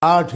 8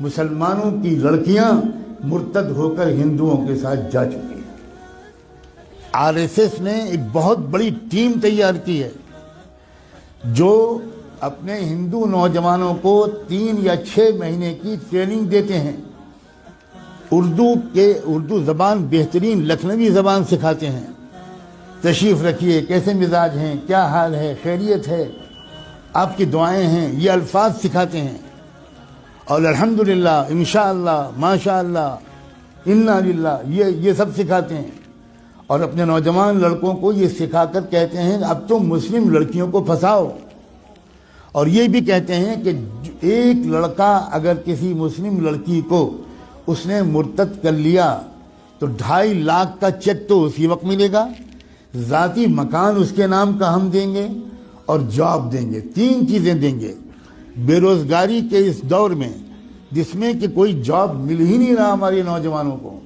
مسلمانوں کی لڑکیاں مرتد ہو کر ہندوؤں کے ساتھ جا چکی ہیں۔ RSS نے ایک بہت بڑی ٹیم تیار کی ہے جو اپنے ہندو نوجوانوں کو 3 یا 6 مہینے کی ٹریننگ دیتے ہیں، اردو زبان بہترین لکھنوی زبان سکھاتے ہیں، تشریف رکھیے، کیسے مزاج ہیں، کیا حال ہے، خیریت ہے، آپ کی دعائیں ہیں، یہ الفاظ سکھاتے ہیں، اور الحمدللہ، انشاءاللہ، ماشاءاللہ، انا للہ، یہ سب سکھاتے ہیں، اور اپنے نوجوان لڑکوں کو یہ سکھا کر کہتے ہیں اب تو مسلم لڑکیوں کو پھنساؤ، اور یہ بھی کہتے ہیں کہ ایک لڑکا اگر کسی مسلم لڑکی کو اس نے مرتد کر لیا تو 2.5 لاکھ کا چیک تو اسی وقت ملے گا، ذاتی مکان اس کے نام کا ہم دیں گے، اور جاب دیں گے، 3 چیزیں دیں گے۔ بے روزگاری کے اس دور میں جس میں کہ کوئی جاب مل ہی نہیں رہا ہمارے نوجوانوں کو،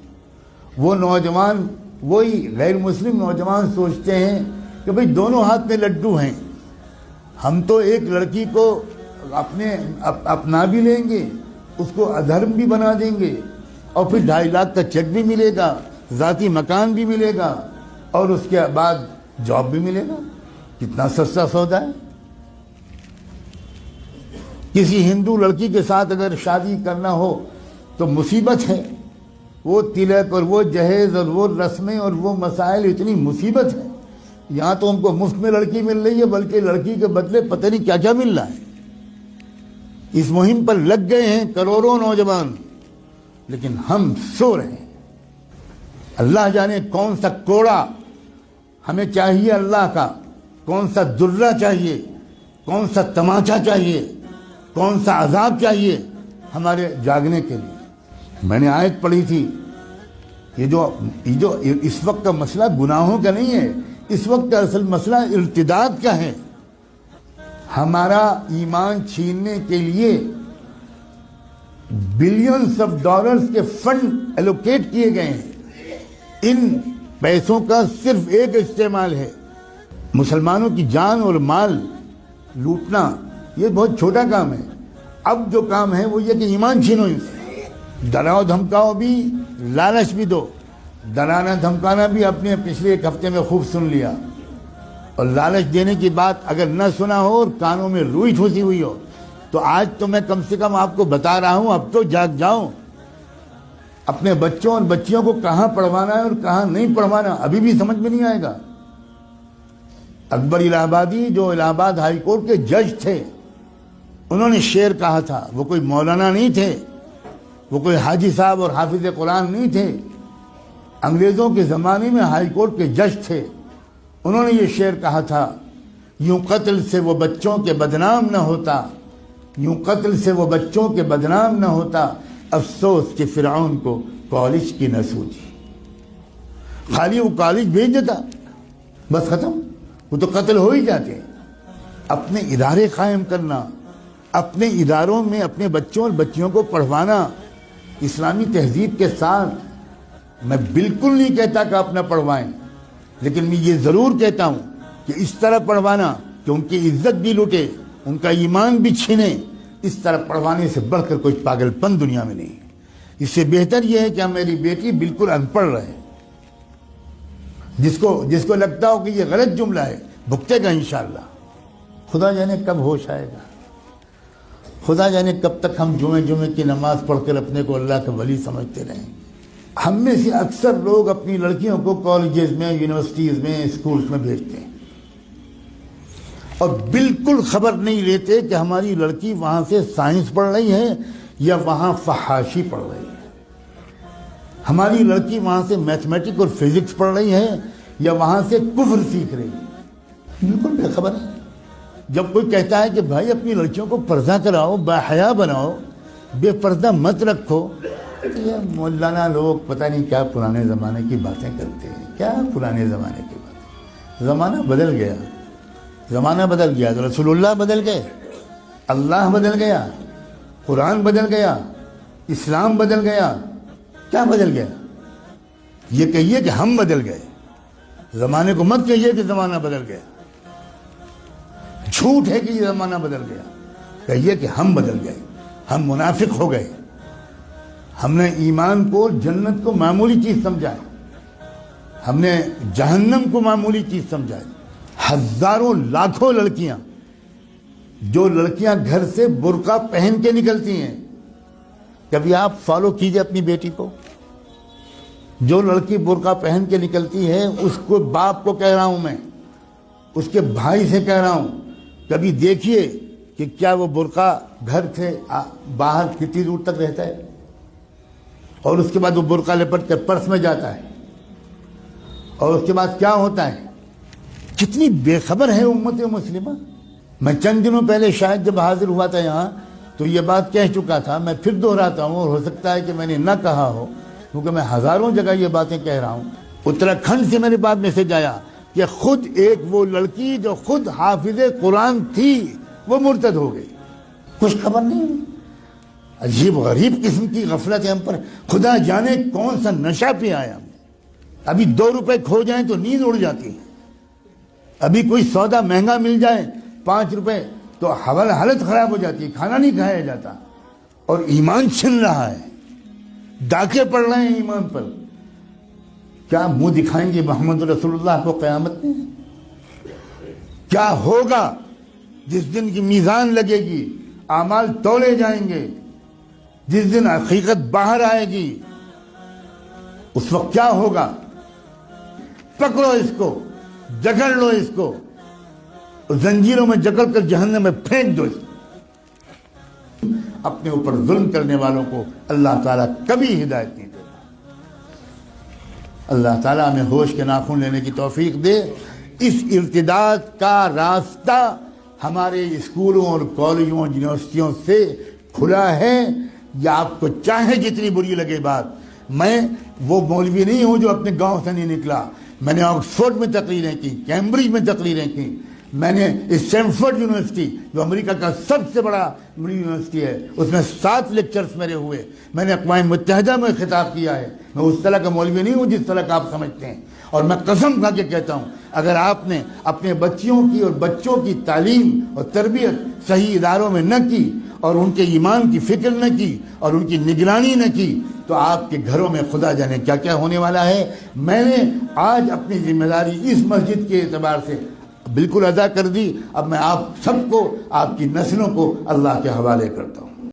وہ نوجوان، وہی غیر مسلم نوجوان سوچتے ہیں کہ بھئی دونوں ہاتھ میں لڈو ہیں، ہم تو ایک لڑکی کو اپنا بھی لیں گے، اس کو ادھرم بھی بنا دیں گے، اور پھر 2.5 لاکھ کا چیک بھی ملے گا، ذاتی مکان بھی ملے گا، اور اس کے بعد جاب بھی ملے گا۔ کتنا سستا سودا ہے۔ کسی ہندو لڑکی کے ساتھ اگر شادی کرنا ہو تو مصیبت ہے، وہ تلک اور وہ جہیز اور وہ رسمیں اور وہ مسائل، اتنی مصیبت ہے۔ یہاں تو ہم کو مفت میں لڑکی مل رہی ہے، بلکہ لڑکی کے بدلے پتہ نہیں کیا کیا مل رہا ہے۔ اس مہم پر لگ گئے ہیں کروڑوں نوجوان، لیکن ہم سو رہے ہیں۔ اللہ جانے کون سا کوڑا ہمیں چاہیے اللہ کا، کون سا درہ چاہیے، کون سا تماچا چاہیے، کون سا عذاب چاہیے ہمارے جاگنے کے لیے۔ میں نے آیت پڑھی تھی، یہ جو اس وقت کا مسئلہ گناہوں کا نہیں ہے، اس وقت کا اصل مسئلہ ارتداد کا ہے۔ ہمارا ایمان چھیننے کے لیے بلینز آف ڈالرز کے فنڈ ایلوکیٹ کیے گئے ہیں۔ ان پیسوں کا صرف ایک استعمال ہے، مسلمانوں کی جان اور مال لوٹنا۔ یہ بہت چھوٹا کام ہے۔ اب جو کام ہے وہ یہ کہ ایمان چھینو ان سے، ڈراؤ دھمکاؤ بھی، لالچ بھی دو۔ ڈرانا دھمکانا بھی اپنے پچھلے 1 ہفتے میں خوب سن لیا، اور لالچ دینے کی بات اگر نہ سنا ہو اور کانوں میں روئی ٹھوسی ہوئی ہو تو آج تو میں کم سے کم آپ کو بتا رہا ہوں، اب تو جاگ جاؤ۔ اپنے بچوں اور بچیوں کو کہاں پڑھوانا ہے اور کہاں نہیں پڑھوانا ابھی بھی سمجھ میں نہیں آئے گا۔ اکبر الہ آبادی جو الہ آباد ہائی کورٹ کے جج تھے، انہوں نے شعر کہا تھا، وہ کوئی مولانا نہیں تھے، وہ کوئی حاجی صاحب اور حافظ قرآن نہیں تھے، انگریزوں کے زمانے میں ہائی کورٹ کے جج تھے۔ انہوں نے یہ شعر کہا تھا، یوں قتل سے وہ بچوں کے بدنام نہ ہوتا، یوں قتل سے وہ بچوں کے بدنام نہ ہوتا، افسوس کہ فرعون کو کالج کی نہ سوچی۔ خالی وہ کالج بھیج دیتا، بس ختم، وہ تو قتل ہو ہی جاتے ہیں۔ اپنے ادارے قائم کرنا، اپنے اداروں میں اپنے بچوں اور بچیوں کو پڑھوانا اسلامی تہذیب کے ساتھ۔ میں بالکل نہیں کہتا کہ اپنا پڑھوائیں، لیکن میں یہ ضرور کہتا ہوں کہ اس طرح پڑھوانا کہ ان کی عزت بھی لوٹے، ان کا ایمان بھی چھینے، اس طرح پڑھوانے سے بڑھ کر کوئی پاگل پن دنیا میں نہیں ہے۔ اس سے بہتر یہ ہے کہ میری بیٹی بالکل ان پڑھ رہے، جس کو لگتا ہو کہ یہ غلط جملہ ہے بھگتے گا انشاءاللہ۔ خدا جانے کب ہوش آئے گا، خدا جانے کب تک ہم جمعے کی نماز پڑھ کر اپنے کو اللہ کا ولی سمجھتے رہیں۔ ہم میں سے اکثر لوگ اپنی لڑکیوں کو کالجز میں، یونیورسٹیز میں، اسکولز میں بھیجتے ہیں، اور بالکل خبر نہیں لیتے کہ ہماری لڑکی وہاں سے سائنس پڑھ رہی ہے یا وہاں فحاشی پڑھ رہی ہے، ہماری لڑکی وہاں سے میتھمیٹک اور فزکس پڑھ رہی ہے یا وہاں سے کفر سیکھ رہی ہے، بالکل بے خبر ہے۔ جب کوئی کہتا ہے کہ بھائی اپنی لڑکیوں کو پردہ کراؤ، باحیا بناؤ، بے پردہ مت رکھو، یہ مولانا لوگ پتہ نہیں کیا پرانے زمانے کی باتیں کرتے ہیں۔ کیا پرانے زمانے کی باتیں؟ زمانہ بدل گیا، زمانہ بدل گیا تو رسول اللہ بدل گئے، اللہ بدل گیا، قرآن بدل گیا، اسلام بدل گیا۔ کیا بدل گیا؟ یہ کہیے کہ ہم بدل گئے، زمانے کو مت کہیے کہ زمانہ بدل گیا۔ جھوٹ ہے کہ یہ زمانہ بدل گیا، کہیے کہ ہم بدل گئے، ہم منافق ہو گئے. ہم نے ایمان کو، جنت کو معمولی چیز سمجھا ہے. ہم نے جہنم کو معمولی چیز سمجھا ہے. ہزاروں لاکھوں لڑکیاں، جو لڑکیاں گھر سے برقع پہن کے نکلتی ہیں، کبھی آپ فالو کیجئے اپنی بیٹی کو. جو لڑکی برقع پہن کے نکلتی ہے، اس کو، باپ کو کہہ رہا ہوں میں، اس کے بھائی سے کہہ رہا ہوں، کبھی دیکھیے کہ کیا وہ برقع گھر سے باہر کتنی دور تک رہتا ہے، اور اس کے بعد وہ برقع لپٹ کر پرس میں جاتا ہے، اور اس کے بعد کیا ہوتا ہے. کتنی بے خبر ہے امت مسلمہ. میں چند دنوں پہلے شاید جب حاضر ہوا تھا یہاں تو یہ بات کہہ چکا تھا. میں پھر دہراتا ہوں، اور ہو سکتا ہے کہ میں نے نہ کہا ہو، کیونکہ میں ہزاروں جگہ یہ باتیں کہہ رہا ہوں. اتراکھنڈ سے میرے پاس میسج آیا کہ خود ایک وہ لڑکی جو خود حافظ قرآن تھی وہ مرتد ہو گئی. کچھ خبر نہیں. عجیب غریب قسم کی غفلت ہے ہم پر. خدا جانے کون سا نشہ پہ آیا. ابھی 2 روپے کھو جائیں تو نیند اڑ جاتی ہے. ابھی کوئی سودا مہنگا مل جائے 5 روپے تو حالت خراب ہو جاتی ہے، کھانا نہیں کھایا جاتا. اور ایمان چھن رہا ہے، ڈاکے پڑ رہے ہیں ایمان پر. کیا منہ دکھائیں گے محمد رسول اللہ کو قیامت میں؟ کیا ہوگا جس دن کی میزان لگے گی، اعمال تولے جائیں گے، جس دن حقیقت باہر آئے گی، اس وقت کیا ہوگا؟ پکڑو اس کو، جکڑ لو اس کو، زنجیروں میں جکڑ کر جہنم میں پھینک دو اس کو. اپنے اوپر ظلم کرنے والوں کو اللہ تعالیٰ کبھی ہدایت نہیں دیتا. اللہ تعالیٰ ہمیں ہوش کے ناخن لینے کی توفیق دے. اس ارتداد کا راستہ ہمارے اسکولوں اور کالجوں اور یونیورسٹیوں سے کھلا ہے. یا آپ کو چاہے جتنی بری لگے بات، میں وہ مولوی نہیں ہوں جو اپنے گاؤں سے نہیں نکلا. میں نے آکسفورڈ میں تقریریں کی، کیمبرج میں تقریریں کی. میں نے اسٹینفورڈ یونیورسٹی جو امریکہ کا سب سے بڑا یونیورسٹی ہے، اس میں 7 لیکچرز میرے ہوئے. میں نے اقوام متحدہ میں خطاب کیا ہے. میں اس طرح کا مولوی نہیں ہوں جس طرح کا آپ سمجھتے ہیں. اور میں قسم کھا کے کہتا ہوں، اگر آپ نے اپنے بچیوں کی اور بچوں کی تعلیم اور تربیت صحیح اداروں میں نہ کی، اور ان کے ایمان کی فکر نہ کی، اور ان کی نگرانی نہ کی، تو آپ کے گھروں میں خدا جانے کیا کیا ہونے والا ہے. میں نے آج اپنی ذمہ داری اس مسجد کے اعتبار سے بالکل ادا کر دی. اب میں آپ سب کو، آپ کی نسلوں کو اللہ کے حوالے کرتا ہوں.